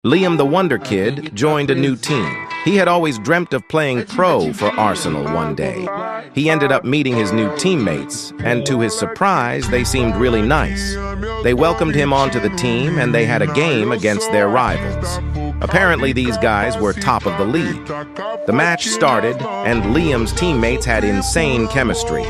Liam the Wonder Kid joined a new team. He had always dreamt of playing pro for Arsenal one day. He ended up meeting his new teammates, and to his surprise, they seemed really nice. They welcomed him onto the team, and they had a game against their rivals. Apparently, these guys were top of the league. The match started, and Liam's teammates had insane chemistry.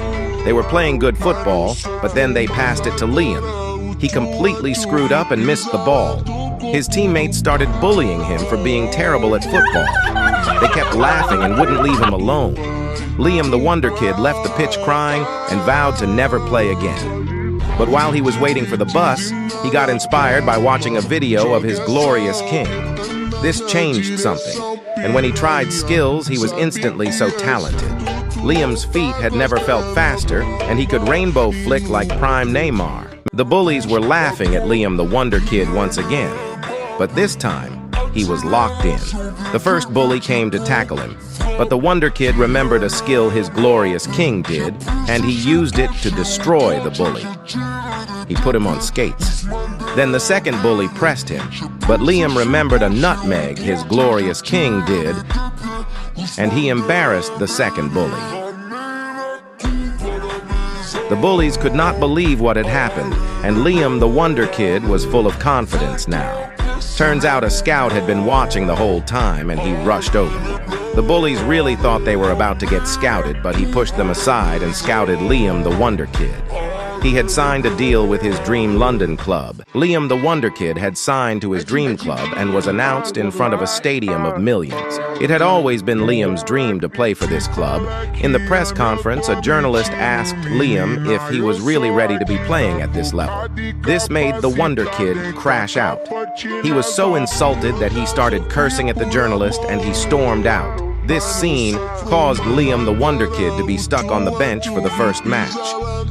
They were playing good football, but then they passed it to Liam. He completely screwed up and missed the ball. His teammates started bullying him for being terrible at football. They kept laughing and wouldn't leave him alone. Liam the Wonder Kid left the pitch crying and vowed to never play again. But while he was waiting for the bus, he got inspired by watching a video of his glorious king. This changed something, and when he tried skills, he was instantly so talented. Liam's feet had never felt faster, and he could rainbow flick like prime Neymar. The bullies were laughing at Liam the Wonder Kid once again, but this time, he was locked in. The first bully came to tackle him, but the Wonder Kid remembered a skill his glorious king did, and he used it to destroy the bully. He put him on skates. Then the second bully pressed him, but Liam remembered a nutmeg his glorious king did, and he embarrassed the second bully. The bullies could not believe what had happened, and Liam the Wonder Kid was full of confidence now. Turns out a scout had been watching the whole time, and he rushed over. The bullies really thought they were about to get scouted, but he pushed them aside and scouted Liam the Wonder Kid. He had signed a deal with his Dream London club. Liam the Wonder Kid had signed to his dream club and was announced in front of a stadium of millions. It had always been Liam's dream to play for this club. In the press conference, a journalist asked Liam if he was really ready to be playing at this level. This made the Wonder Kid crash out. He was so insulted that he started cursing at the journalist and he stormed out. This scene caused Liam the Wonder Kid to be stuck on the bench for the first match.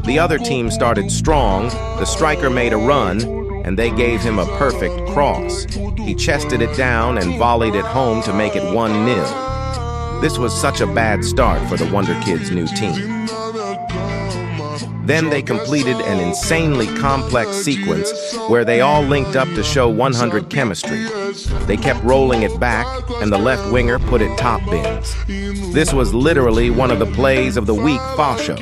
The other team started strong, the striker made a run, and they gave him a perfect cross. He chested it down and volleyed it home to make it 1-0. This was such a bad start for the Wonder Kid's new team. Then they completed an insanely complex sequence where they all linked up to show 100 chemistry. They kept rolling it back, and the left winger put it top bins. This was literally one of the plays of the week show.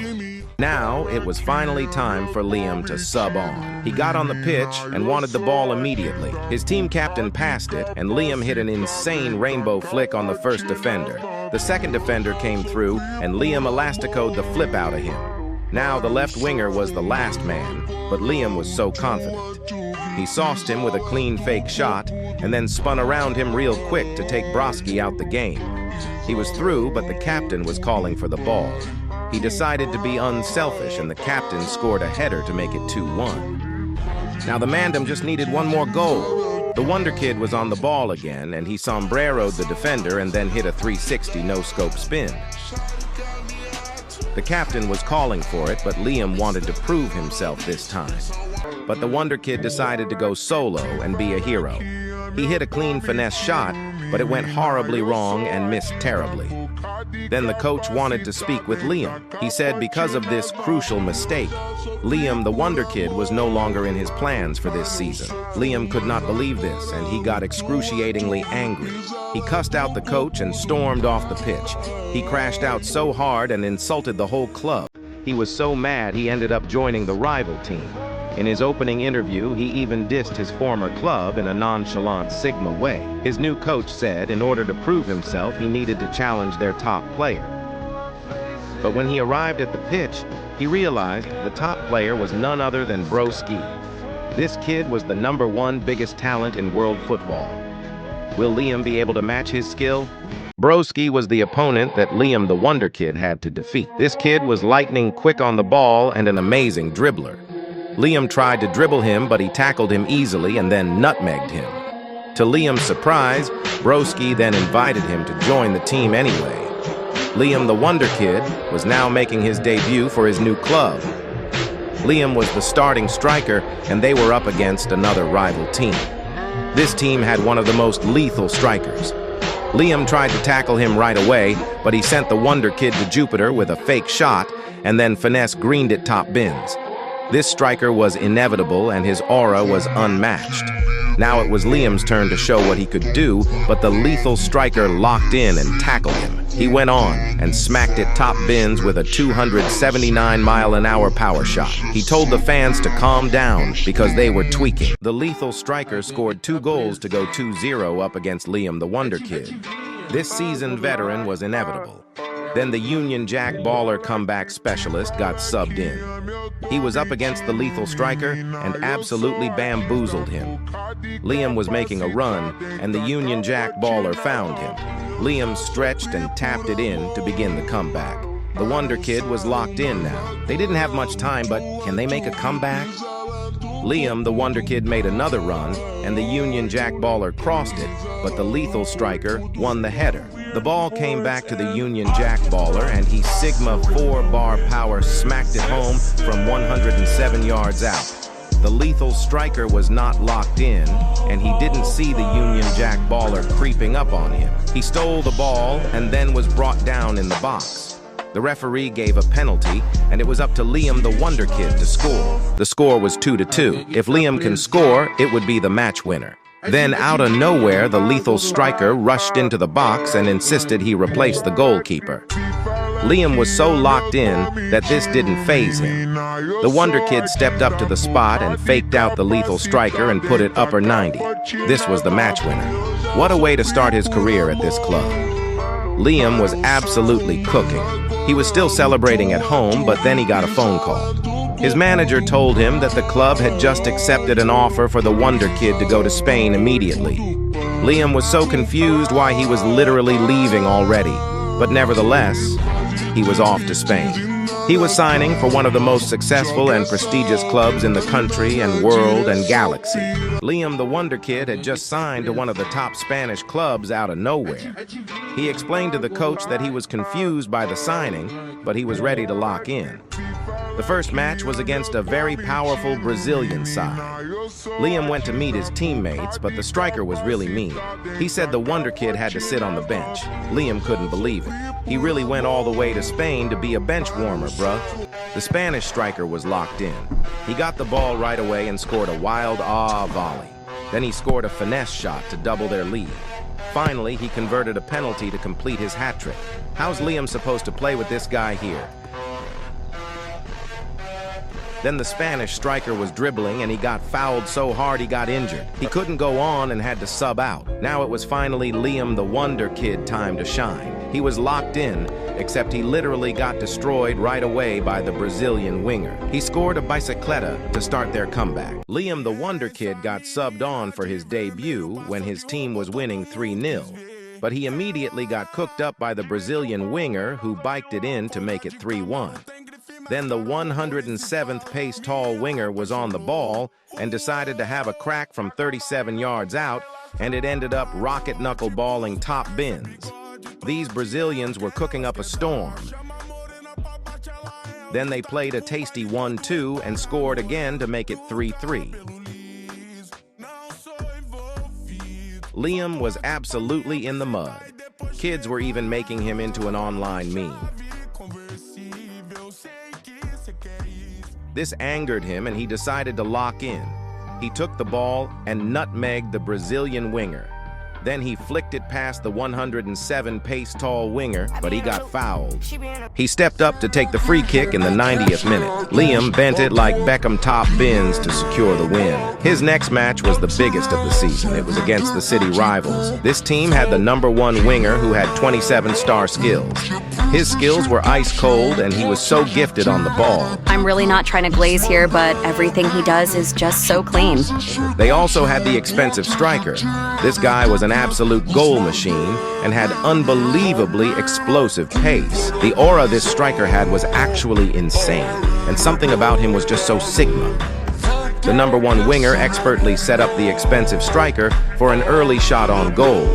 Now, it was finally time for Liam to sub on. He got on the pitch and wanted the ball immediately. His team captain passed it, and Liam hit an insane rainbow flick on the first defender. The second defender came through, and Liam elasticoed the flip out of him. Now the left winger was the last man, but Liam was so confident. He sauced him with a clean fake shot, and then spun around him real quick to take Broski out the game. He was through, but the captain was calling for the ball. He decided to be unselfish, and the captain scored a header to make it 2-1. Now the Mandem just needed one more goal. The Wonder Kid was on the ball again, and he sombreroed the defender and then hit a 360 no-scope spin. The captain was calling for it, but Liam wanted to prove himself this time. But the Wonder Kid decided to go solo and be a hero. He hit a clean finesse shot, but it went horribly wrong and missed terribly. Then the coach wanted to speak with Liam. He said because of this crucial mistake, Liam the Wonder Kid was no longer in his plans for this season. Liam could not believe this, and he got excruciatingly angry. He cussed out the coach and stormed off the pitch. He crashed out so hard and insulted the whole club. He was so mad he ended up joining the rival team. In his opening interview, he even dissed his former club in a nonchalant Sigma way. His new coach said in order to prove himself, he needed to challenge their top player. But when he arrived at the pitch, he realized the top player was none other than Broski. This kid was the #1 biggest talent in world football. Will Liam be able to match his skill? Broski was the opponent that Liam the Wonder Kid had to defeat. This kid was lightning quick on the ball and an amazing dribbler. Liam tried to dribble him, but he tackled him easily and then nutmegged him. To Liam's surprise, Broski then invited him to join the team anyway. Liam the Wonder Kid was now making his debut for his new club. Liam was the starting striker, and they were up against another rival team. This team had one of the most lethal strikers. Liam tried to tackle him right away, but he sent the Wonder Kid to Jupiter with a fake shot and then finesse greened it top bins. This striker was inevitable and his aura was unmatched. Now it was Liam's turn to show what he could do, but the lethal striker locked in and tackled him. He went on and smacked it top bins with a 279-mile-an-hour power shot. He told the fans to calm down because they were tweaking. The lethal striker scored 2 goals to go 2-0 up against Liam the Wonder Kid. This seasoned veteran was inevitable. Then the Union Jack baller comeback specialist got subbed in. He was up against the lethal striker and absolutely bamboozled him. Liam was making a run, and the Union Jack baller found him. Liam stretched and tapped it in to begin the comeback. The Wonder Kid was locked in now. They didn't have much time, but can they make a comeback? Liam, the Wonder Kid, made another run, and the Union Jack baller crossed it, but the lethal striker won the header. The ball came back to the Union Jack baller, and he Sigma 4-bar power smacked it home from 107 yards out. The lethal striker was not locked in, and he didn't see the Union Jack baller creeping up on him. He stole the ball and then was brought down in the box. The referee gave a penalty, and it was up to Liam the Wonder Kid to score. The score was 2-2. If Liam can score, it would be the match winner. Then, out of nowhere, the lethal striker rushed into the box and insisted he replace the goalkeeper. Liam was so locked in that this didn't faze him. The Wonder Kid stepped up to the spot and faked out the lethal striker and put it upper 90. This was the match winner. What a way to start his career at this club. Liam was absolutely cooking. He was still celebrating at home, but then he got a phone call. His manager told him that the club had just accepted an offer for the Wonder Kid to go to Spain immediately. Liam was so confused why he was literally leaving already, but nevertheless, he was off to Spain. He was signing for one of the most successful and prestigious clubs in the country and world and galaxy. Liam the Wonder Kid had just signed to one of the top Spanish clubs out of nowhere. He explained to the coach that he was confused by the signing, but he was ready to lock in. The first match was against a very powerful Brazilian side. Liam went to meet his teammates, but the striker was really mean. He said the Wonder Kid had to sit on the bench. Liam couldn't believe it. He really went all the way to Spain to be a bench warmer, bruh. The Spanish striker was locked in. He got the ball right away and scored a wild volley. Then he scored a finesse shot to double their lead. Finally, he converted a penalty to complete his hat trick. How's Liam supposed to play with this guy here? Then the Spanish striker was dribbling and he got fouled so hard he got injured. He couldn't go on and had to sub out. Now it was finally Liam the Wonder Kid time to shine. He was locked in, except he literally got destroyed right away by the Brazilian winger. He scored a bicicleta to start their comeback. Liam the Wonder Kid got subbed on for his debut when his team was winning 3-0. But he immediately got cooked up by the Brazilian winger who biked it in to make it 3-1. Then the 107th pace tall winger was on the ball and decided to have a crack from 37 yards out, and it ended up rocket knuckle-balling top bins. These Brazilians were cooking up a storm. Then they played a tasty 1-2 and scored again to make it 3-3. Liam was absolutely in the mud. Kids were even making him into an online meme. This angered him and he decided to lock in. He took the ball and nutmegged the Brazilian winger. Then he flicked it past the 107 pace tall winger, but he got fouled. He stepped up to take the free kick in the 90th minute. Liam bent it like Beckham top bins to secure the win. His next match was the biggest of the season. It was against the city rivals. This team had the #1 winger who had 27 star skills. His skills were ice cold and he was so gifted on the ball. I'm really not trying to glaze here, but everything he does is just so clean. They also had the expensive striker. This guy was an absolute goal machine and had unbelievably explosive pace. The aura this striker had was actually insane, and something about him was just so Sigma. The #1 winger expertly set up the expensive striker for an early shot on goal.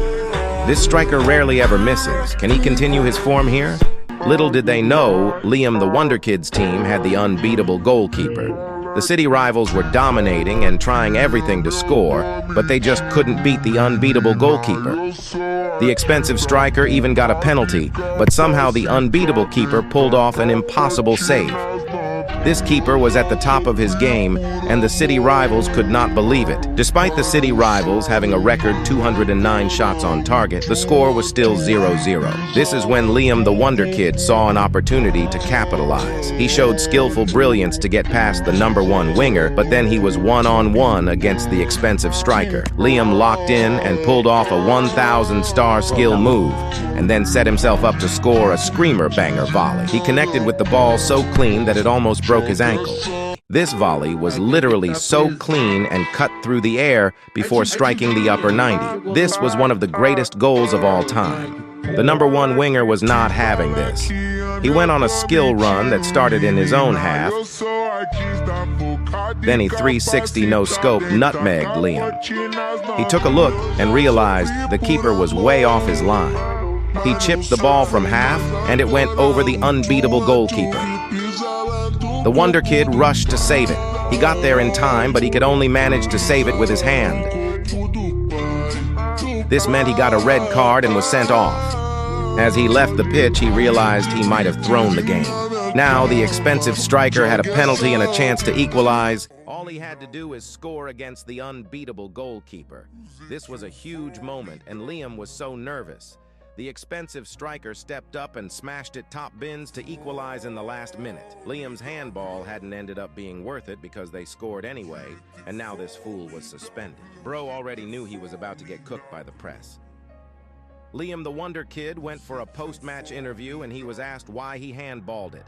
This striker rarely ever misses. Can he continue his form here? Little did they know, Liam the Wonder Kid's team had the unbeatable goalkeeper. The city rivals were dominating and trying everything to score, but they just couldn't beat the unbeatable goalkeeper. The expensive striker even got a penalty, but somehow the unbeatable keeper pulled off an impossible save. This keeper was at the top of his game, and the city rivals could not believe it. Despite the city rivals having a record 209 shots on target, the score was still 0-0. This is when Liam the Wonder Kid saw an opportunity to capitalize. He showed skillful brilliance to get past the #1 winger, but then he was one-on-one against the expensive striker. Liam locked in and pulled off a 1,000-star skill move, and then set himself up to score a screamer banger volley. He connected with the ball so clean that it almost broke his ankle. This volley was literally so clean and cut through the air before striking the upper 90. This was one of the greatest goals of all time. The #1 winger was not having this. He went on a skill run that started in his own half. Then he 360 no-scope nutmegged Liam. He took a look and realized the keeper was way off his line. He chipped the ball from half, and it went over the unbeatable goalkeeper. The Wonder Kid rushed to save it. He got there in time, but he could only manage to save it with his hand. This meant he got a red card and was sent off. As he left the pitch, he realized he might have thrown the game. Now, the expensive striker had a penalty and a chance to equalize. All he had to do is score against the unbeatable goalkeeper. This was a huge moment, and Liam was so nervous. The expensive striker stepped up and smashed it top bins to equalize in the last minute. Liam's handball hadn't ended up being worth it because they scored anyway, and now this fool was suspended. Bro already knew he was about to get cooked by the press. Liam the Wonder Kid went for a post-match interview, and he was asked why he handballed it.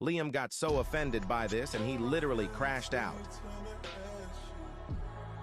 Liam got so offended by this, and he literally crashed out.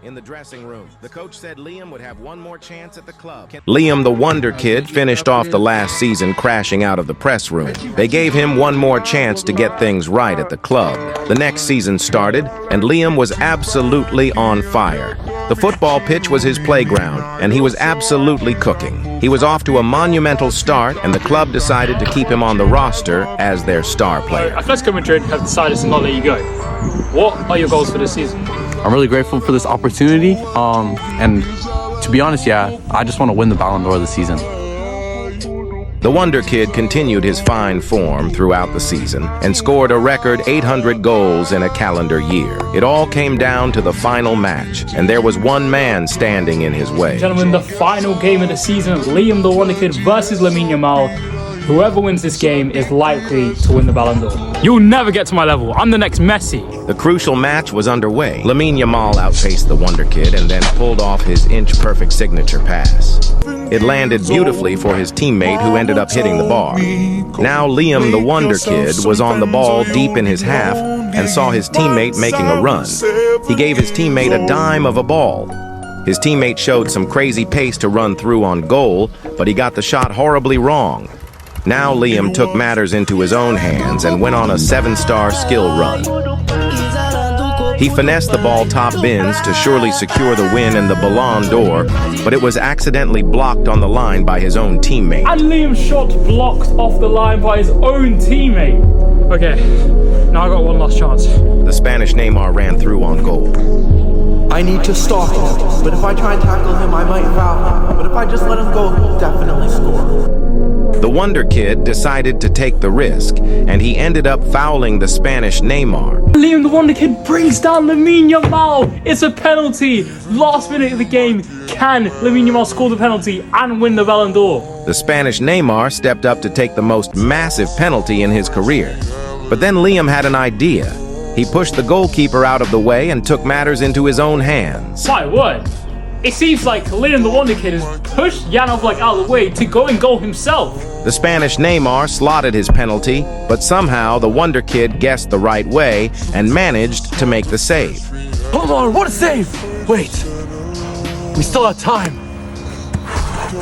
In the dressing room, the coach said Liam would have one more chance at the club. Liam the Wonder Kid finished off the last season crashing out of the press room. They gave him one more chance to get things right at the club. The next season started, and Liam was absolutely on fire. The football pitch was his playground, and he was absolutely cooking. He was off to a monumental start, and the club decided to keep him on the roster as their star player. Atletico Madrid have decided to not let you go. What are your goals for this season? I'm really grateful for this opportunity, and to be honest, I just want to win the Ballon d'Or this season. The Wonder Kid continued his fine form throughout the season and scored a record 800 goals in a calendar year. It all came down to the final match, and there was one man standing in his way. Gentlemen, the final game of the season, Liam the Wonder Kid versus Lamine Yamal. Whoever wins this game is likely to win the Ballon d'Or. You'll never get to my level. I'm the next Messi. The crucial match was underway. Lamine Yamal outpaced the Wonder Kid and then pulled off his inch-perfect signature pass. It landed beautifully for his teammate, who ended up hitting the bar. Now Liam the Wonder Kid was on the ball deep in his half and saw his teammate making a run. He gave his teammate a dime of a ball. His teammate showed some crazy pace to run through on goal, but he got the shot horribly wrong. Now Liam took matters into his own hands and went on a 7-star skill run. He finessed the ball top bins to surely secure the win in the Ballon d'Or, but it was accidentally blocked on the line by his own teammate. And Liam's shot blocked off the line by his own teammate. Okay, now I got one last chance. The Spanish Neymar ran through on goal. I need to stop him, but if I try and tackle him, I might foul him. But if I just let him go, he'll definitely score. The Wonder Kid decided to take the risk, and he ended up fouling the Spanish Neymar. Liam the Wonder Kid brings down Lamine Yamal. It's a penalty. Last minute of the game. Can Lamine Yamal score the penalty and win the Ballon d'Or? The Spanish Neymar stepped up to take the most massive penalty in his career. But then Liam had an idea. He pushed the goalkeeper out of the way and took matters into his own hands. My word. It seems like Liam the Wonder Kid has pushed Yanov out of the way to go and goal himself. The Spanish Neymar slotted his penalty, but somehow the Wonder Kid guessed the right way and managed to make the save. Hold on, what a save! Wait, we still have time.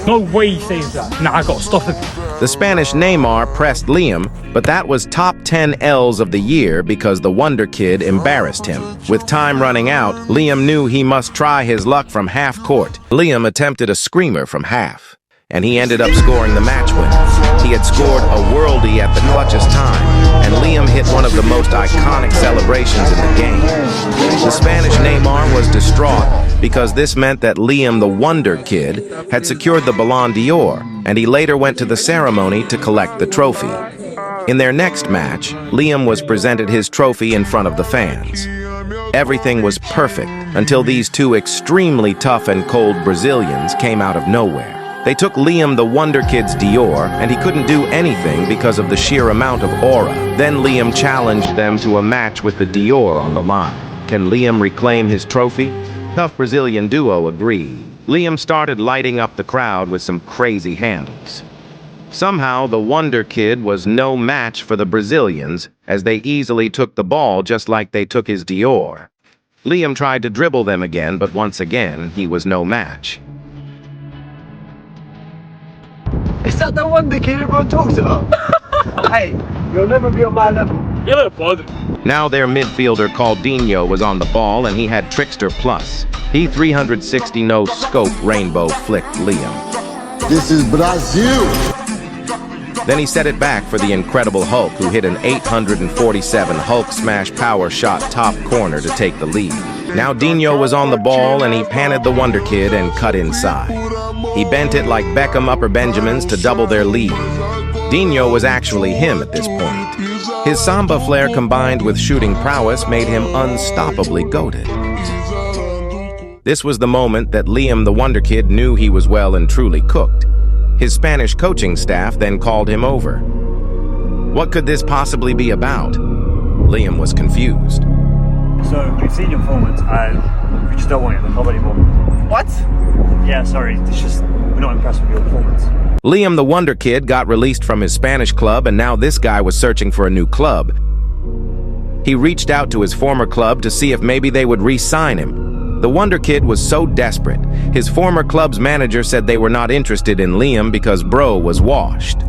No way he saves that. Nah, I gotta stop him. The Spanish Neymar pressed Liam, but that was top 10 L's of the year because the Wonder Kid embarrassed him. With time running out, Liam knew he must try his luck from half court. Liam attempted a screamer from half, and he ended up scoring the match winner. He had scored a worldie at the clutchest time, and Liam hit one of the most iconic celebrations in the game. The Spanish Neymar was distraught because this meant that Liam the Wonder Kid had secured the Ballon d'Or, and he later went to the ceremony to collect the trophy. In their next match, Liam was presented his trophy in front of the fans. Everything was perfect until these two extremely tough and cold Brazilians came out of nowhere. They took Liam the Wonder Kid's Dior, and he couldn't do anything because of the sheer amount of aura. Then Liam challenged them to a match with the Dior on the line. Can Liam reclaim his trophy? Tough Brazilian duo agreed. Liam started lighting up the crowd with some crazy handles. Somehow, the Wonder Kid was no match for the Brazilians, as they easily took the ball just like they took his Dior. Liam tried to dribble them again, but once again, he was no match. Is that the Wonder Kid everyone talks about? Hey, you'll never be on my level. You little bud. Now their midfielder Claudinho was on the ball, and he had Trickster Plus. He 360 no-scope rainbow flicked Liam. This is Brazil! Then he set it back for the Incredible Hulk, who hit an 847 Hulk smash power shot top corner to take the lead. Now Dinho was on the ball, and he panted the Wonder Kid and cut inside. He bent it like Beckham Upper Benjamins to double their lead. Dinho was actually him at this point. His samba flair combined with shooting prowess made him unstoppably goated. This was the moment that Liam the Wonder Kid knew he was well and truly cooked. His Spanish coaching staff then called him over. What could this possibly be about? Liam was confused. So, we've seen your performance and we just don't want you at the club anymore. What? Yeah, sorry, it's just, we're not impressed with your performance. Liam the Wonder Kid got released from his Spanish club, and now this guy was searching for a new club. He reached out to his former club to see if maybe they would re-sign him. The Wonder Kid was so desperate, his former club's manager said they were not interested in Liam because bro was washed.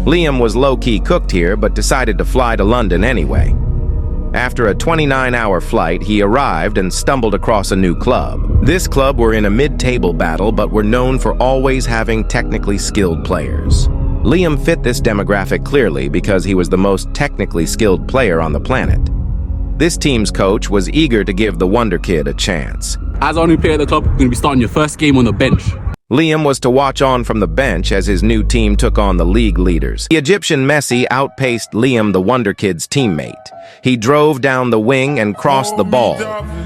Liam was low-key cooked here, but decided to fly to London anyway. After a 29-hour flight, he arrived and stumbled across a new club. This club were in a mid-table battle, but were known for always having technically skilled players. Liam fit this demographic clearly because he was the most technically skilled player on the planet. This team's coach was eager to give the Wonder Kid a chance. As our new player at the club, you're going to be starting your first game on the bench. Liam was to watch on from the bench as his new team took on the league leaders. The Egyptian Messi outpaced Liam the Wonder Kid's teammate. He drove down the wing and crossed the ball.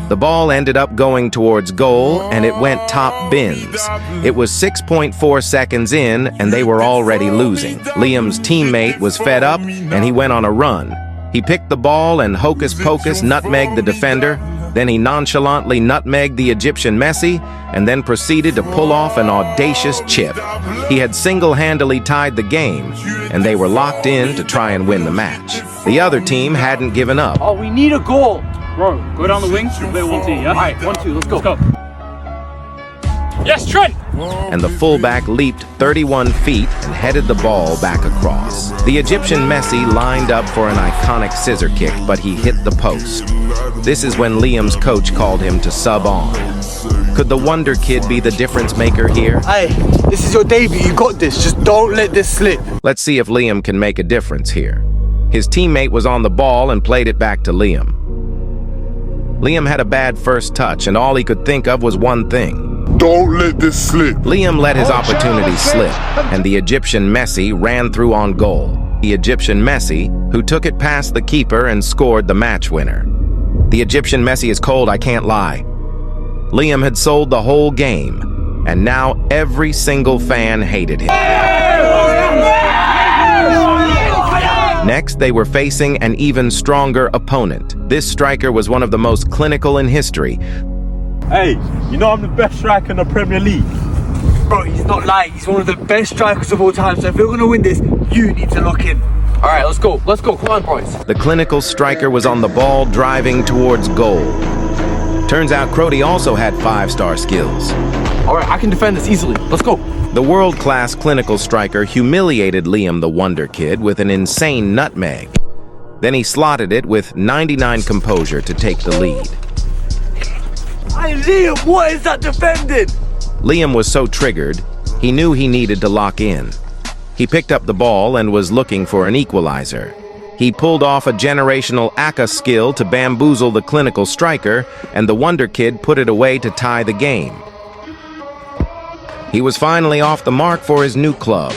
The ball ended up going towards goal, and it went top bins. It was 6.4 seconds in, and they were already losing. Liam's teammate was fed up, and he went on a run. He picked the ball and hocus-pocus nutmegged the defender. Then he nonchalantly nutmegged the Egyptian Messi and then proceeded to pull off an audacious chip. He had single-handedly tied the game, and they were locked in to try and win the match. The other team hadn't given up. Oh, we need a goal! Bro, go down the wing, we'll play 1-2, yeah? Alright, 1-2, let's go. Let's go. Yes, Trent! And the fullback leaped 31 feet and headed the ball back across. The Egyptian Messi lined up for an iconic scissor kick, but he hit the post. This is when Liam's coach called him to sub on. Could the Wonder Kid be the difference maker here? Hey, this is your debut, you got this, just don't let this slip. Let's see if Liam can make a difference here. His teammate was on the ball and played it back to Liam. Liam had a bad first touch, and all he could think of was one thing. Don't let this slip. Liam let his opportunity slip, and the Egyptian Messi ran through on goal. The Egyptian Messi, who took it past the keeper and scored the match winner. The Egyptian Messi is cold, I can't lie. Liam had sold the whole game, and now every single fan hated him. Next, they were facing an even stronger opponent. This striker was one of the most clinical in history. Hey, you know I'm the best striker in the Premier League. Bro, he's not lying, he's one of the best strikers of all time, so if you're gonna win this, you need to lock in. Alright, let's go, come on, boys. The clinical striker was on the ball driving towards goal. Turns out Crody also had 5-star skills. Alright, I can defend this easily, let's go. The world-class clinical striker humiliated Liam the Wonder Kid with an insane nutmeg. Then he slotted it with 99 composure to take the lead. Hey Liam, what is that defending? Liam was so triggered, he knew he needed to lock in. He picked up the ball and was looking for an equalizer. He pulled off a generational Aka skill to bamboozle the clinical striker, and the Wonder Kid put it away to tie the game. He was finally off the mark for his new club.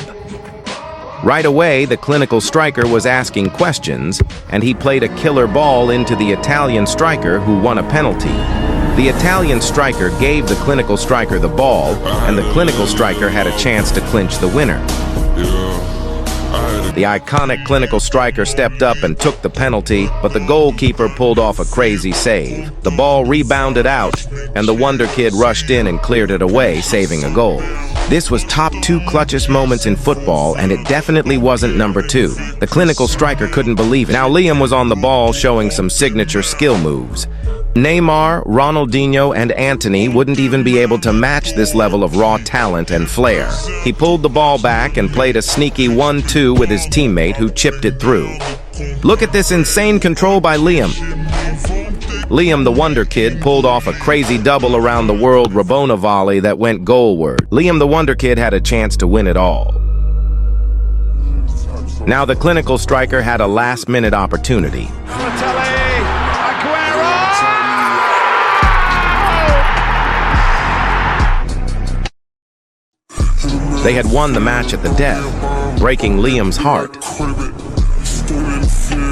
Right away, the clinical striker was asking questions, and he played a killer ball into the Italian striker, who won a penalty. The Italian striker gave the clinical striker the ball, and the clinical striker had a chance to clinch the winner. The iconic clinical striker stepped up and took the penalty, but the goalkeeper pulled off a crazy save. The ball rebounded out, and the Wonder Kid rushed in and cleared it away, saving a goal. This was top 2 clutchest moments in football, and it definitely wasn't number 2. The clinical striker couldn't believe it. Now Liam was on the ball showing some signature skill moves. Neymar, Ronaldinho, and Antony wouldn't even be able to match this level of raw talent and flair. He pulled the ball back and played a sneaky 1-2 with his teammate, who chipped it through. Look at this insane control by Liam. Liam the Wonder Kid pulled off a crazy double around the world Rabona volley that went goalward. Liam the Wonder Kid had a chance to win it all. Now the clinical striker had a last-minute opportunity. They had won the match at the death, breaking Liam's heart.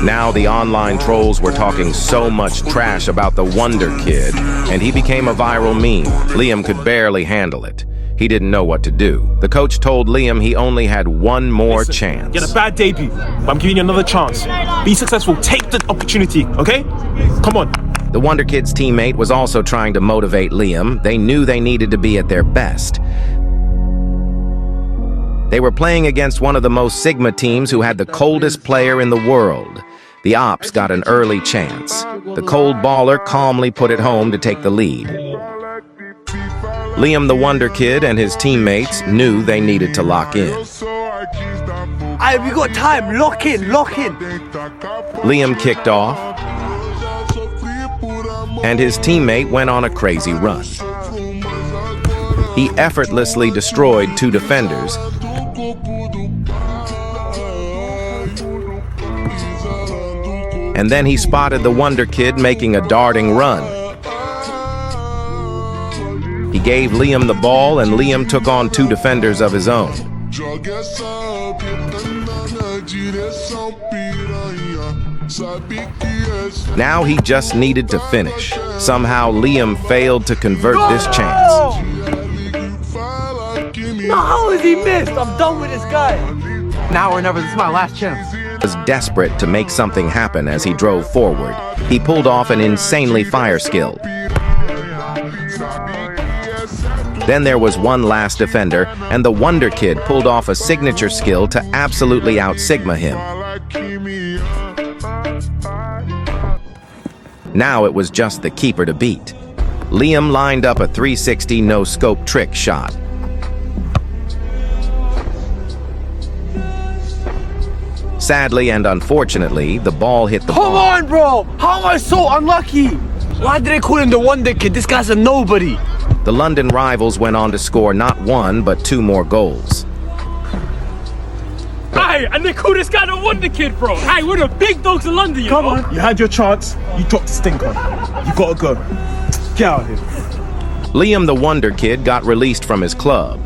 Now the online trolls were talking so much trash about the Wonder Kid, and he became a viral meme. Liam could barely handle it. He didn't know what to do. The coach told Liam he only had one more chance. You had a bad debut, but I'm giving you another chance. Be successful, take the opportunity, okay? Come on. The Wonder Kid's teammate was also trying to motivate Liam. They knew they needed to be at their best. They were playing against one of the most Sigma teams who had the coldest player in the world. The Ops got an early chance. The cold baller calmly put it home to take the lead. Liam the Wonder Kid and his teammates knew they needed to lock in. Aye, we got time. Lock in, lock in. Liam kicked off, and his teammate went on a crazy run. He effortlessly destroyed 2 defenders, and then he spotted the Wonder Kid making a darting run. He gave Liam the ball, and Liam took on 2 defenders of his own. Now he just needed to finish. Somehow Liam failed to convert this chance. No, how has he missed? I'm done with this guy. Now or never, this is my last chance. He was desperate to make something happen as he drove forward. He pulled off an insanely fire skill. Then there was one last defender, and the Wonder Kid pulled off a signature skill to absolutely out-Sigma him. Now it was just the keeper to beat. Liam lined up a 360 no-scope trick shot. Sadly and unfortunately, the ball hit the Come ball. on, bro! How am I so unlucky? Why did they call him the Wonder Kid? This guy's a nobody. The London rivals went on to score not 1, but 2 more goals. Aye, and they call this guy the Wonder Kid, bro. Aye, we're the big dogs in London, you Come know? on. You had your chance, you dropped the stinker. You gotta go. Get out of here. Liam the Wonder Kid got released from his club.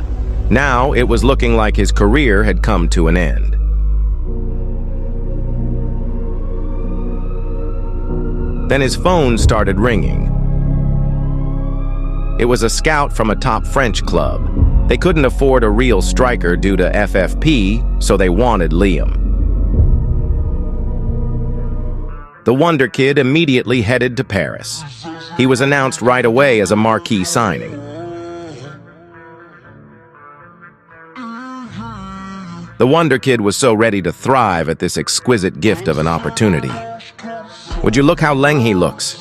Now it was looking like his career had come to an end. Then his phone started ringing. It was a scout from a top French club. They couldn't afford a real striker due to FFP, so they wanted Liam. The Wonder Kid immediately headed to Paris. He was announced right away as a marquee signing. The Wonder Kid was so ready to thrive at this exquisite gift of an opportunity. Would you look how leng he looks?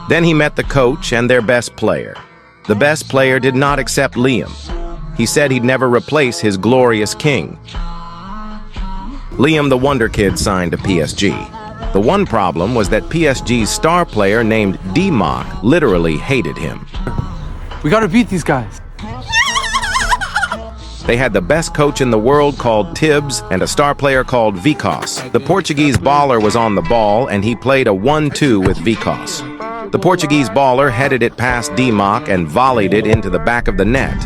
Then he met the coach and their best player. The best player did not accept Liam. He said he'd never replace his glorious king. Liam the Wonder Kid signed to PSG. The one problem was that PSG's star player named D-Mock literally hated him. We gotta beat these guys. They had the best coach in the world called Tibbs and a star player called Vicos. The Portuguese baller was on the ball, and he played a 1-2 with Vicos. The Portuguese baller headed it past D-Mock and volleyed it into the back of the net.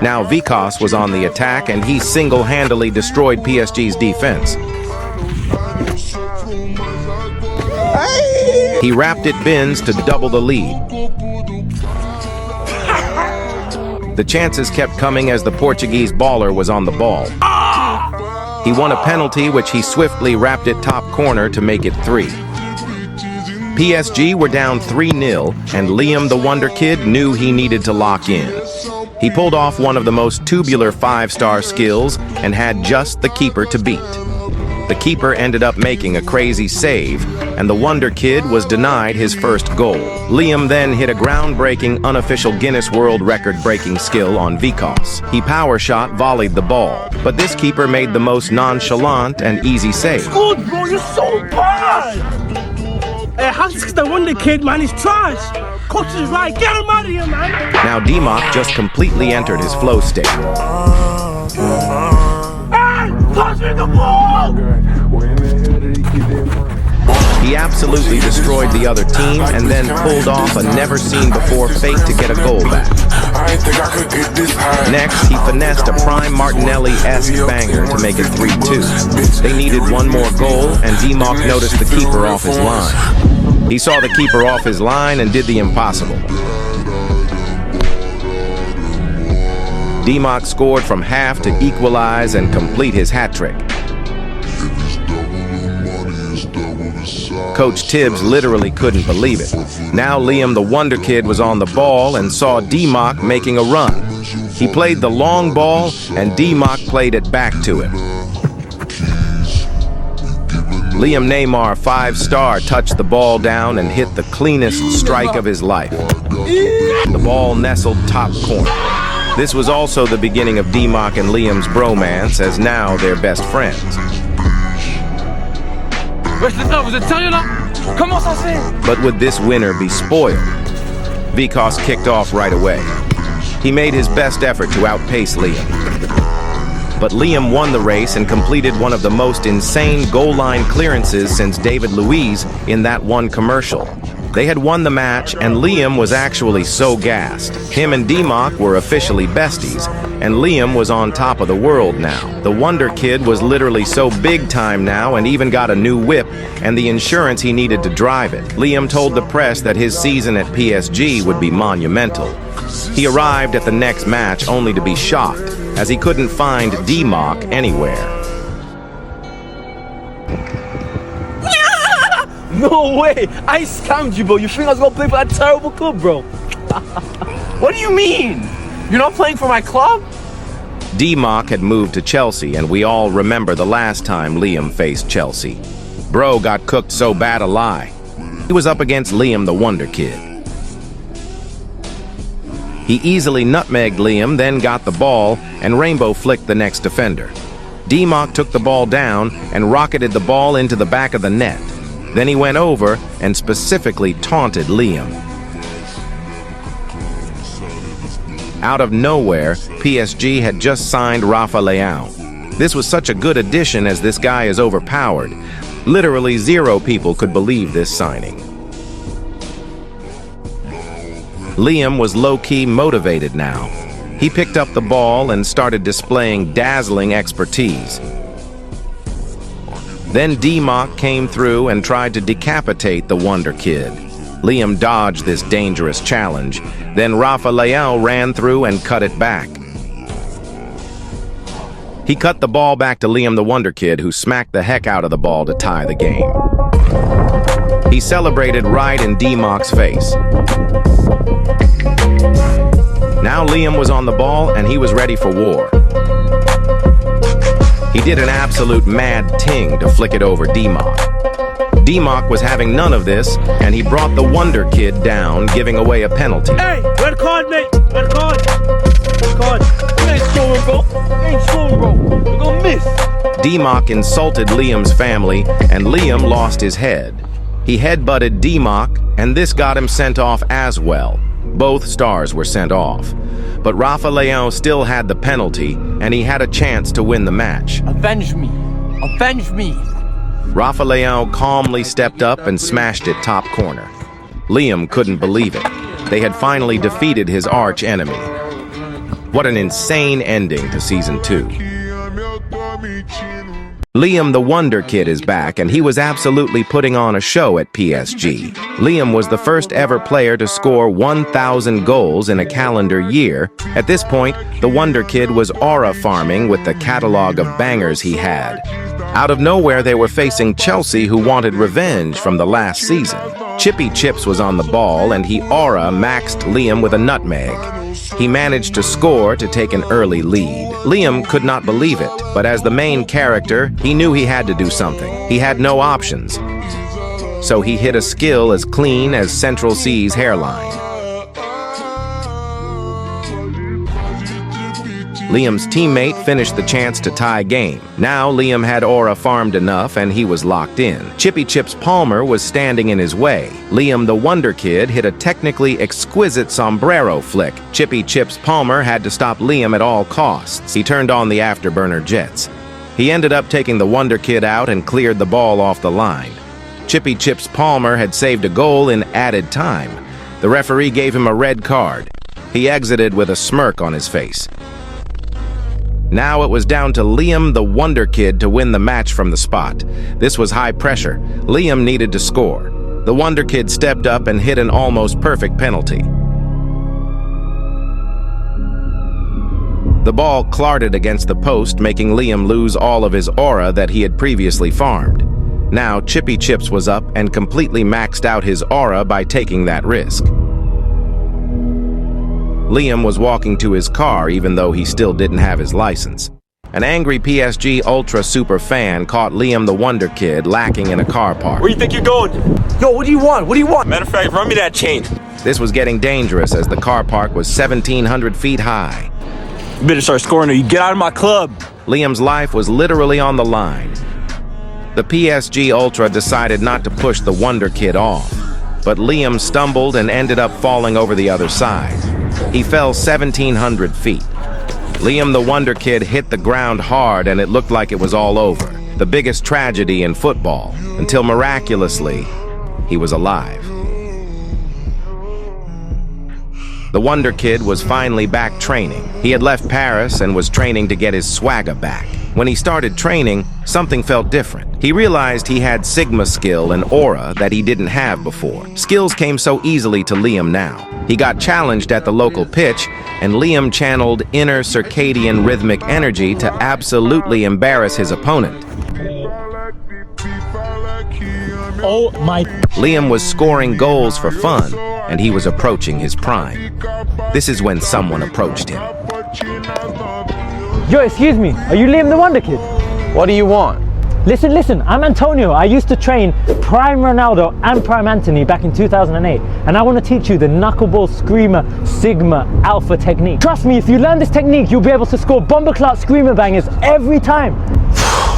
Now Vikos was on the attack and he single-handedly destroyed PSG's defense. He wrapped it bins to double the lead. The chances kept coming as the Portuguese baller was on the ball. He won a penalty which he swiftly wrapped it top corner to make it 3. PSG were down 3-0 and Liam the Wonder Kid knew he needed to lock in. He pulled off one of the most tubular 5-star skills and had just the keeper to beat. The keeper ended up making a crazy save, and the Wonder Kid was denied his first goal. Liam then hit a groundbreaking, unofficial Guinness World Record-breaking skill on Vikos. He power shot volleyed the ball, but this keeper made the most nonchalant and easy save. Good, bro, you're so bad! Hey, how's this the Wonder Kid, man? He's trash! Coach is right, get him out of here, man! Now Dimok just completely entered his flow state. Pass me the ball! He absolutely destroyed the other team and then pulled off a never-seen-before fake to get a goal back. Next, he finessed a prime Martinelli-esque banger to make it 3-2. They needed one more goal, and Dimok noticed the keeper off his line. He saw the keeper off his line and did the impossible. Dimok scored from half to equalize and complete his hat trick. Coach Tibbs literally couldn't believe it. Now Liam the Wonder Kid was on the ball and saw Dimok making a run. He played the long ball and Dimok played it back to him. Liam Neymar 5-star touched the ball down and hit the cleanest strike of his life. The ball nestled top corner. This was also the beginning of Dimok and Liam's bromance, as now they're best friends. But would this winner be spoiled? Vikos kicked off right away. He made his best effort to outpace Liam. But Liam won the race and completed one of the most insane goal line clearances since David Luiz in that one commercial. They had won the match, and Liam was actually so gassed. Him and Dimok were officially besties, and Liam was on top of the world now. The Wonder Kid was literally so big time now and even got a new whip and the insurance he needed to drive it. Liam told the press that his season at PSG would be monumental. He arrived at the next match only to be shocked, as he couldn't find Dimok anywhere. No way! I scammed you, bro. You think I was gonna play for that terrible club, bro? What do you mean? You're not playing for my club? Dimok had moved to Chelsea, and we all remember the last time Liam faced Chelsea. Bro got cooked so bad a lie. He was up against Liam the Wonder Kid. He easily nutmegged Liam, then got the ball, and rainbow flicked the next defender. Dimok took the ball down and rocketed the ball into the back of the net. Then he went over and specifically taunted Liam. Out of nowhere, PSG had just signed Rafa Leão. This was such a good addition as this guy is overpowered. Literally 0 people could believe this signing. Liam was low-key motivated now. He picked up the ball and started displaying dazzling expertise. Then Dimok came through and tried to decapitate the Wonder Kid. Liam dodged this dangerous challenge. Then Rafa Leão ran through and cut it back. He cut the ball back to Liam the Wonder Kid, who smacked the heck out of the ball to tie the game. He celebrated right in Dimok's face. Now Liam was on the ball and he was ready for war. He did an absolute mad ting to flick it over Dimok. Dimok was having none of this, and he brought the Wonder Kid down, giving away a penalty. Hey, red card, mate! Red card! Red card! You ain't scoring, bro! You ain't scoring, bro! You're gonna miss! Dimok insulted Liam's family, and Liam lost his head. He headbutted Dimok, and this got him sent off as well. Both stars were sent off. But Rafa Leão still had the penalty, and he had a chance to win the match. Avenge me! Avenge me! Rafa Leão calmly stepped up and smashed it top corner. Liam couldn't believe it. They had finally defeated his arch enemy. What an insane ending to Season 2. Liam the Wonder Kid is back, and he was absolutely putting on a show at PSG. Liam was the first ever player to score 1,000 goals in a calendar year. At this point, the Wonder Kid was aura farming with the catalog of bangers he had. Out of nowhere, they were facing Chelsea, who wanted revenge from the last season. Chippy Chips was on the ball, and he aura maxed Liam with a nutmeg. He managed to score to take an early lead. Liam could not believe it, but as the main character, he knew he had to do something. He had no options. So he hit a skill as clean as Central C's hairline. Liam's teammate finished the chance to tie game. Now Liam had aura farmed enough and he was locked in. Chippy Chips Palmer was standing in his way. Liam the Wonder Kid hit a technically exquisite sombrero flick. Chippy Chips Palmer had to stop Liam at all costs. He turned on the afterburner jets. He ended up taking the Wonder Kid out and cleared the ball off the line. Chippy Chips Palmer had saved a goal in added time. The referee gave him a red card. He exited with a smirk on his face. Now it was down to Liam the Wonder Kid to win the match from the spot. This was high pressure. Liam needed to score. The Wonder Kid stepped up and hit an almost perfect penalty. The ball clattered against the post, making Liam lose all of his aura that he had previously farmed. Now Chippy Chips was up and completely maxed out his aura by taking that risk. Liam was walking to his car even though he still didn't have his license. An angry PSG Ultra Super fan caught Liam the Wonder Kid lacking in a car park. Where do you think you're going? Yo, what do you want? What do you want? Matter of fact, run me that chain. This was getting dangerous as the car park was 1,700 feet high. You better start scoring or you get out of my club. Liam's life was literally on the line. The PSG Ultra decided not to push the Wonder Kid off, but Liam stumbled and ended up falling over the other side. He fell 1,700 feet. Liam the Wonder Kid hit the ground hard and it looked like it was all over. The biggest tragedy in football, until miraculously, he was alive. The Wonder Kid was finally back training. He had left Paris and was training to get his swagger back. When he started training, something felt different. He realized he had Sigma skill and aura that he didn't have before. Skills came so easily to Liam now. He got challenged at the local pitch, and Liam channeled inner circadian rhythmic energy to absolutely embarrass his opponent. Oh my... Liam was scoring goals for fun, and he was approaching his prime. This is when someone approached him. Yo, excuse me, are you Liam the Wonder Kid? What do you want? Listen, I'm Antonio. I used to train Prime Ronaldo and Prime Anthony back in 2008, and I want to teach you the knuckleball screamer Sigma Alpha technique. Trust me, if you learn this technique, you'll be able to score bomber-clot screamer bangers every time.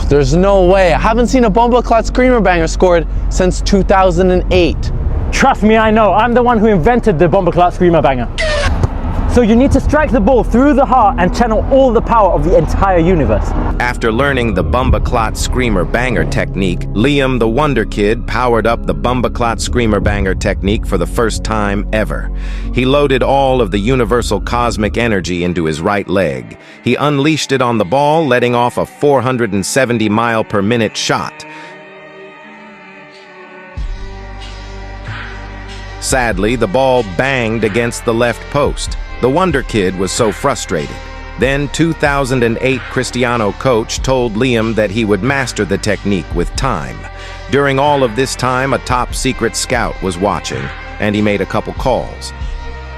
There's no way. I haven't seen a bomba-clot screamer banger scored since 2008. Trust me, I know. I'm the one who invented the bomber-clot screamer banger. So you need to strike the ball through the heart and channel all the power of the entire universe. After learning the Bumba-Clot Screamer Banger technique, Liam the Wonder Kid powered up the Bumba-Clot Screamer Banger technique for the first time ever. He loaded all of the universal cosmic energy into his right leg. He unleashed it on the ball, letting off a 470-mile-per-minute shot. Sadly, the ball banged against the left post. The Wonder Kid was so frustrated. Then 2008 Cristiano coach told Liam that he would master the technique with time. During all of this time, a top secret scout was watching, and he made a couple calls.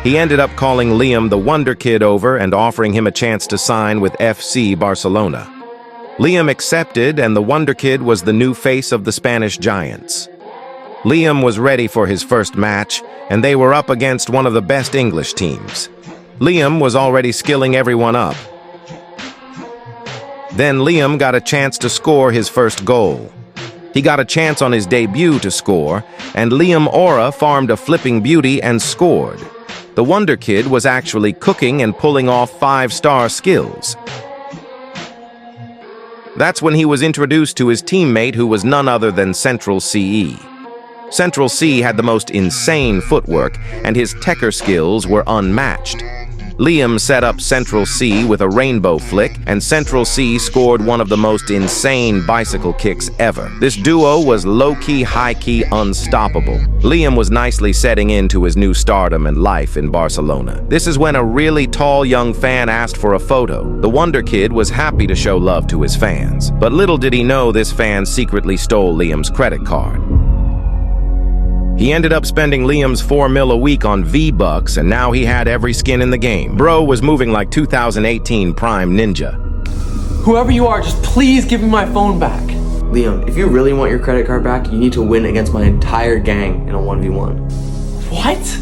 He ended up calling Liam the Wonder Kid over and offering him a chance to sign with FC Barcelona. Liam accepted, and the Wonder Kid was the new face of the Spanish Giants. Liam was ready for his first match, and they were up against one of the best English teams. Liam was already skilling everyone up. Then Liam got a chance to score his first goal. He got a chance on his debut to score, and Liam Aura farmed a flipping beauty and scored. The Wonder Kid was actually cooking and pulling off 5-star skills. That's when he was introduced to his teammate, who was none other than Central CE. Central C had the most insane footwork, and his techer skills were unmatched. Liam set up Central C with a rainbow flick, and Central C scored one of the most insane bicycle kicks ever. This duo was low-key, high-key, unstoppable. Liam was nicely setting into his new stardom and life in Barcelona. This is when a really tall young fan asked for a photo. The Wonder Kid was happy to show love to his fans, but little did he know this fan secretly stole Liam's credit card. He ended up spending Liam's $4 mil a week on V-Bucks, and now he had every skin in the game. Bro was moving like 2018 Prime Ninja. Whoever you are, just please give me my phone back. Liam, if you really want your credit card back, you need to win against my entire gang in a 1v1. What?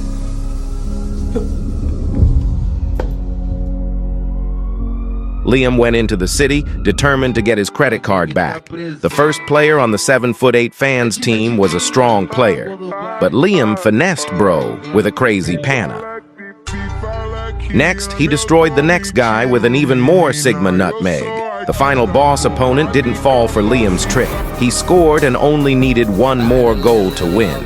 Liam went into the city, determined to get his credit card back. The first player on the 7'8" fans team was a strong player, but Liam finessed Bro with a crazy panna. Next, he destroyed the next guy with an even more Sigma nutmeg. The final boss opponent didn't fall for Liam's trick. He scored and only needed one more goal to win.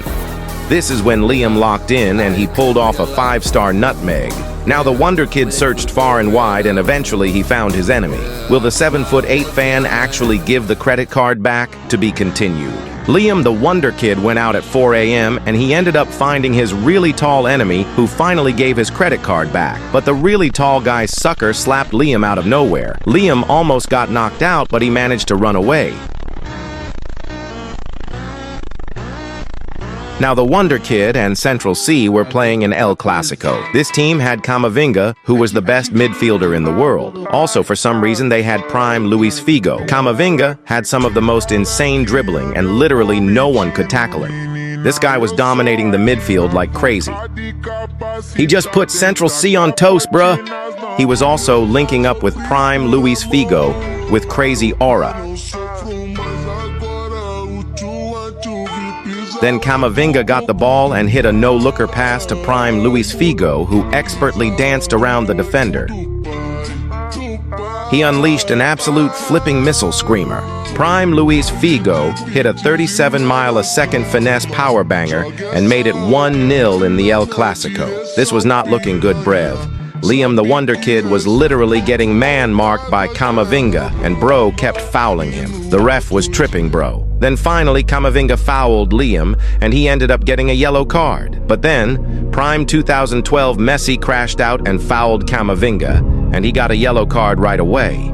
This is when Liam locked in and he pulled off a 5-star nutmeg. Now the Wonder Kid searched far and wide and eventually he found his enemy. Will the 7'8" fan actually give the credit card back? To be continued. Liam the Wonder Kid went out at 4 a.m. and he ended up finding his really tall enemy who finally gave his credit card back. But the really tall guy's sucker slapped Liam out of nowhere. Liam almost got knocked out, but he managed to run away. Now the Wonder Kid and Central C were playing in El Clasico. This team had Camavinga, who was the best midfielder in the world. Also, for some reason, they had prime Luis Figo. Camavinga had some of the most insane dribbling, and literally no one could tackle him. This guy was dominating the midfield like crazy. He just put Central C on toast, bruh. He was also linking up with prime Luis Figo with crazy aura. Then Camavinga got the ball and hit a no-looker pass to prime Luis Figo, who expertly danced around the defender. He unleashed an absolute flipping missile screamer. Prime Luis Figo hit a 37-mile-a-second finesse power banger and made it 1-0 in the El Clasico. This was not looking good, brev. Liam the Wonder Kid was literally getting man-marked by Camavinga, and Bro kept fouling him. The ref was tripping Bro. Then finally, Camavinga fouled Liam, and he ended up getting a yellow card. But then, prime 2012 Messi crashed out and fouled Camavinga, and he got a yellow card right away.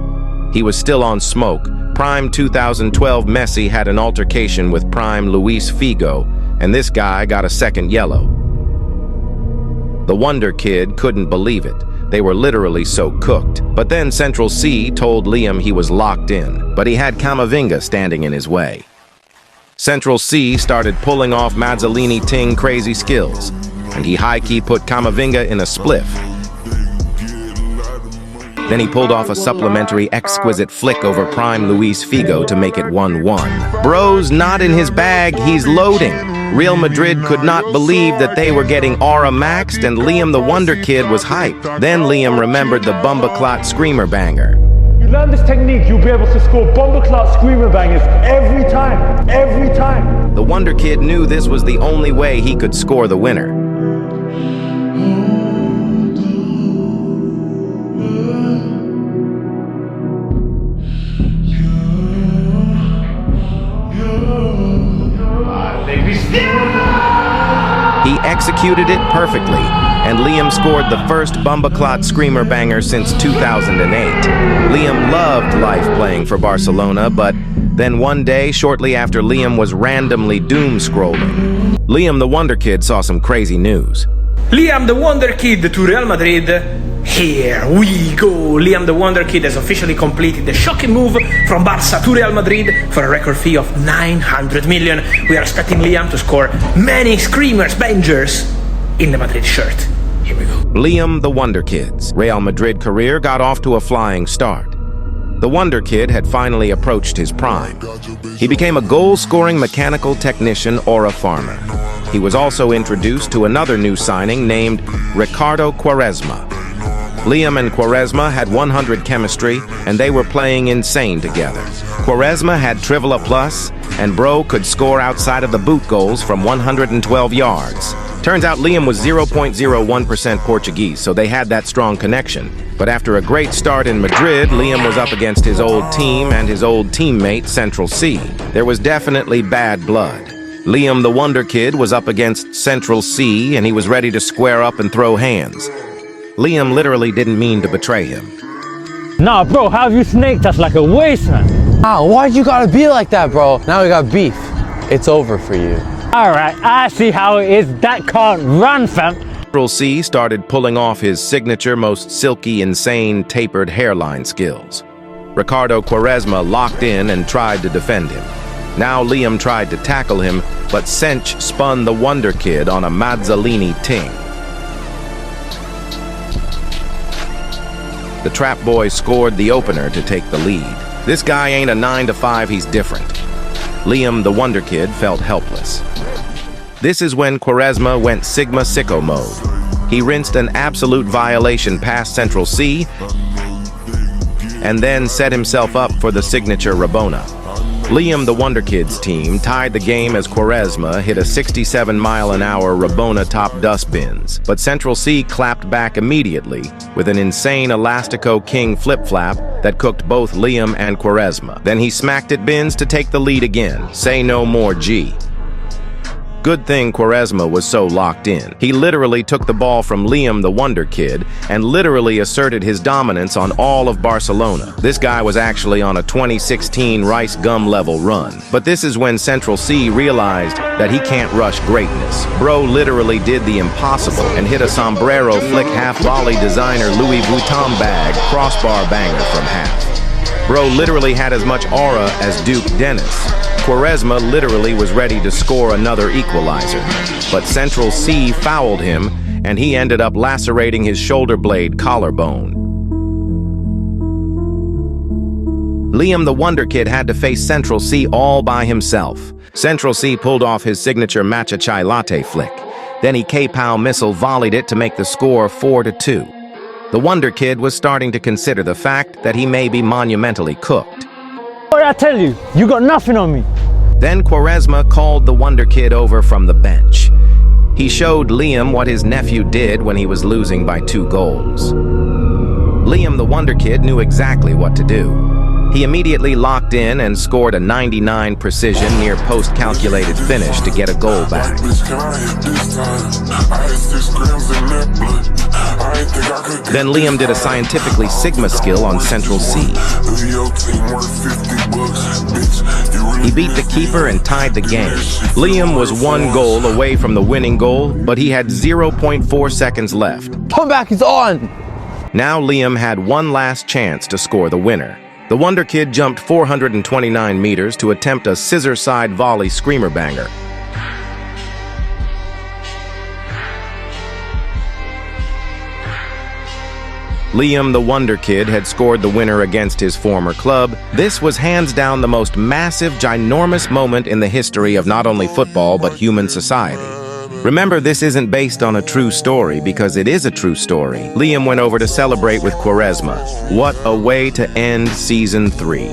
He was still on smoke. Prime 2012 Messi had an altercation with prime Luis Figo, and this guy got a second yellow. The Wonder Kid couldn't believe it. They were literally so cooked. But then Central C told Liam he was locked in, but he had Camavinga standing in his way. Central C started pulling off Mazzolini Ting crazy skills, and he high-key put Camavinga in a spliff. Then he pulled off a supplementary exquisite flick over prime Luis Figo to make it 1-1. Bro's not in his bag, he's loading. Real Madrid could not believe that they were getting aura maxed, and Liam the Wonder Kid was hyped. Then Liam remembered the Bumbaclot Screamer Banger. You learn this technique, you'll be able to score Bumbaclot Screamer Bangers every time, every time. The Wonder Kid knew this was the only way he could score the winner. He executed it perfectly, and Liam scored the first Bumbaclot Screamer Banger since 2008. Liam loved life playing for Barcelona, but then one day, shortly after Liam was randomly doom-scrolling, Liam the Wonder Kid saw some crazy news. Liam the Wonder Kid to Real Madrid. Here we go! Liam the Wonder Kid has officially completed the shocking move from Barca to Real Madrid for a record fee of 900 million. We are expecting Liam to score many screamers, bangers in the Madrid shirt. Here we go. Liam the Wonder Kid's Real Madrid career got off to a flying start. The Wonder Kid had finally approached his prime. He became a goal-scoring mechanical technician or a farmer. He was also introduced to another new signing named Ricardo Quaresma. Liam and Quaresma had 100 chemistry, and they were playing insane together. Quaresma had Trivela Plus, and Bro could score outside of the boot goals from 112 yards. Turns out Liam was 0.01% Portuguese, so they had that strong connection. But after a great start in Madrid, Liam was up against his old team and his old teammate, Central C. There was definitely bad blood. Liam the Wonder Kid was up against Central C, and he was ready to square up and throw hands. Liam literally didn't mean to betray him. Nah, bro, how have you snaked us like a waste, man? Ah, why'd you gotta be like that, bro? Now we got beef. It's over for you. Alright, I see how it is. That can't run, fam. Central C started pulling off his signature, most silky, insane, tapered hairline skills. Ricardo Quaresma locked in and tried to defend him. Now Liam tried to tackle him, but Sench spun the Wonder Kid on a Mazzolini ting. The Trap Boy scored the opener to take the lead. This guy ain't a 9-to-5, he's different. Liam the Wonder Kid felt helpless. This is when Quaresma went Sigma Sicko mode. He rinsed an absolute violation past Central C and then set himself up for the signature Rabona. Liam the Wonder Kid's team tied the game as Quaresma hit a 67-mile-an-hour Rabona top dustbins, but Central C clapped back immediately with an insane Elastico King flip-flap that cooked both Liam and Quaresma. Then he smacked at bins to take the lead again. Say no more, G. Good thing Quaresma was so locked in. He literally took the ball from Liam the Wonder Kid and literally asserted his dominance on all of Barcelona. This guy was actually on a 2016 Rice Gum level run. But this is when Central C realized that he can't rush greatness. Bro literally did the impossible and hit a sombrero flick half volley designer Louis Vuitton bag crossbar banger from half. Bro literally had as much aura as Duke Dennis. Quaresma literally was ready to score another equalizer, but Central C fouled him, and he ended up lacerating his shoulder blade collarbone. Liam the Wonder Kid had to face Central C all by himself. Central C pulled off his signature matcha chai latte flick. Then he K-Pow missile volleyed it to make the score 4-2. The Wonder Kid was starting to consider the fact that he may be monumentally cooked. What I tell you, you got nothing on me. Then Quaresma called the Wonder Kid over from the bench. He showed Liam what his nephew did when he was losing by 2 goals. Liam the Wonder Kid knew exactly what to do. He immediately locked in and scored a 99 precision near post-calculated finish to get a goal back. Then Liam did a scientifically Sigma skill on Central C. He beat the keeper and tied the game. Liam was 1 goal away from the winning goal, but he had 0.4 seconds left. Comeback is on! Now Liam had one last chance to score the winner. The Wonder Kid jumped 429 meters to attempt a scissor side volley screamer banger. Liam the Wonder Kid had scored the winner against his former club. This was hands down the most massive, ginormous moment in the history of not only football but human society. Remember, this isn't based on a true story because it is a true story. Liam went over to celebrate with Quaresma. What a way to end Season 3.